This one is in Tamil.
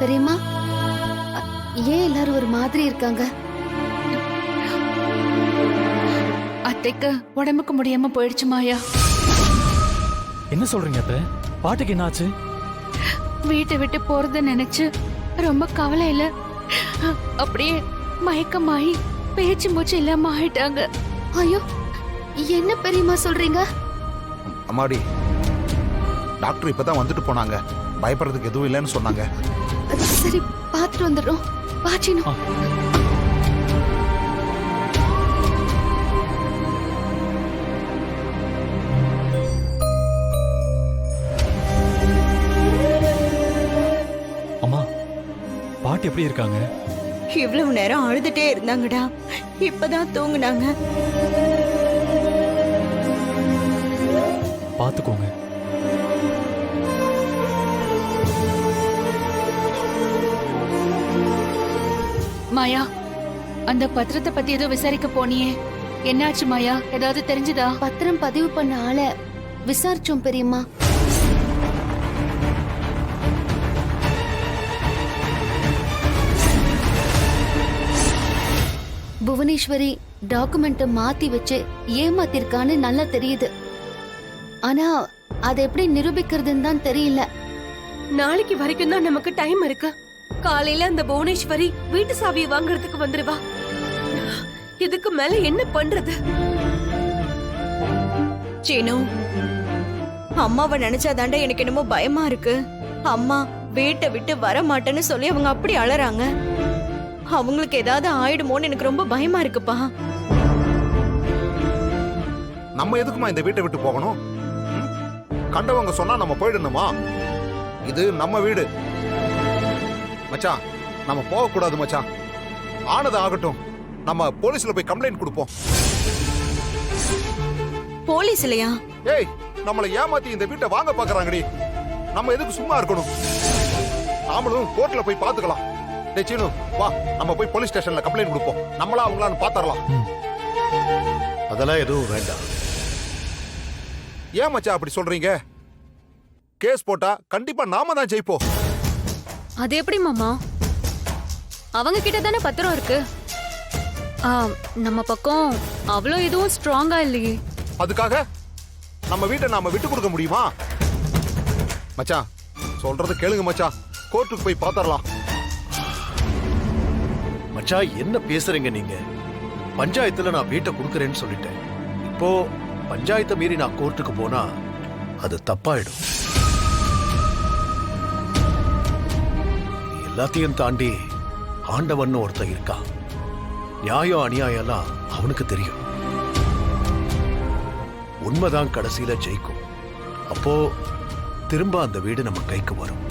பெரியம்மா, ஏன் எல்லாரும் ஒரு மாதிரி இருக்காங்க? அத்தைக்கு உடம்புக்கு முடியாம போயிடுச்சு மாயா. என்ன சொல்றீங்க அத்தை? பாட்டுக்கு என்ன ஆச்சு? வீட்டை விட்டு போறத நினைச்சு ரொம்ப கவலையில அப்படியே மயக்கமாயி பேச்சு மூச்சு இல்லாம ஆயிட்டாங்க. ஐயோ, என்ன பெரியம்மா சொல்றீங்க? அம்மாடி, டாக்டர் இப்பதான் வந்துட்டு போனாங்க. பயப்படுறதுக்கு எதுவும் இல்லைன்னு சொன்னாங்க. சரி, பாத்துட்டு வந்துடுறோம். பாச்சினோ. அம்மா, பாட்டி எப்படி இருக்காங்க? இவ்வளவு நேரம் அழுதுட்டே இருந்தாங்கடா, இப்பதான் தூங்குனாங்க. பாத்துக்கோங்க. மாயா, அந்த பத்திரத்தை பத்தி ஏதோ விசாரிக்க போனியே, என்னாச்சு மாயா? ஏதாவது தெரிஞ்சுதா? பத்திரம் பதிவு பண்ண ஆள விசாரிச்சோம் பெரியம்மா. புவனேஸ்வரி டாக்குமெண்ட்டை மாத்தி வச்சு ஏமாத்திருக்கான்னு நல்லா தெரியுது. ஆனா அதை எப்படி நிரூபிக்கிறதுன்னு தான் தெரியல. நாளைக்கு வரைக்கும் தான் நமக்கு டைம் இருக்கு. காலையில அந்த புவனேஸ்வரி வீட்டு சாவியை வாங்குறதுக்கு வந்துருவா. இதுக்கு மேல என்ன பண்றது? சீனு, அம்மாவை நினைச்சாதாண்டா எனக்கு என்னமோ பயமா இருக்கு. அம்மா வீட்டை விட்டு வர மாட்டேன்னு சொல்லி அவங்க அப்படி அழறாங்க. அவங்களுக்கு ஏதாவது ஆயிடுமோன்னு எனக்கு ரொம்ப பயமா இருக்குப்பா. நம்ம எதுக்குமா இந்த வீட்டை விட்டு போகணும்? கண்டவங்க சொன்னா நம்ம போயிடணுமா? இது நம்ம வீடு மச்சான். நம்ம போக கூடாது மச்சான். ஆனது ஆகட்டும், நம்ம போலீஸ்ல போய் கம்ப்ளைண்ட் கொடுப்போம். போலீஸ் இல்லையா? ஏய், நம்மளை ஏமாத்தி இந்த வீட்டை வாங்க பாக்குறாங்கடி. நம்ம எதுக்கு சும்மா இருக்கணும்? நாமளும் கோர்ட்ல போய் பாத்துக்கலாம். டேய் சீனு, வா, நம்ம போய் போலீஸ் ஸ்டேஷன்ல கம்ப்ளைண்ட் கொடுப்போம். நம்மளா அவங்களான்னு பாத்தரலாம். அதெல்லாம் எதுவும் வேண்டாம். ஏன் மச்சான் அப்படி சொல்றீங்க? கேஸ் போட்டா கண்டிப்பா நாம தான் ஜெயிப்போம். அது எப்படி மாமா? அவங்க கிட்ட தானே பத்திரம் இருக்கு. நம்ம பக்கம் அவ்வளோ எதுவும் ஸ்ட்ராங்கா இல்லையே. அதுக்காக நம்ம வீட்டை நாம விட்டு கொடுக்க முடியுமா? மச்சான் சொல்றது கேளுங்க மச்சான், கோர்ட்டுக்கு போய் பாத்தரலாம். மச்சான், என்ன பேசுறீங்க நீங்க? பஞ்சாயத்துல நான் வீட்டை கொடுக்கறேன்னு சொல்லிட்டேன். இப்போ பஞ்சாயத்தை மீறி நான் கோர்ட்டுக்கு போனா அது தப்பாயிடும். எல்லாத்தையும் தாண்டி ஆண்டவன் ஒருத்தன் இருக்கான். நியாயம் அநியாயம்லாம் அவனுக்கு தெரியும். உண்மைதான் கடைசியில ஜெயிக்கும். அப்போ திரும்ப அந்த வீடு நம்ம கைக்கு வரும்.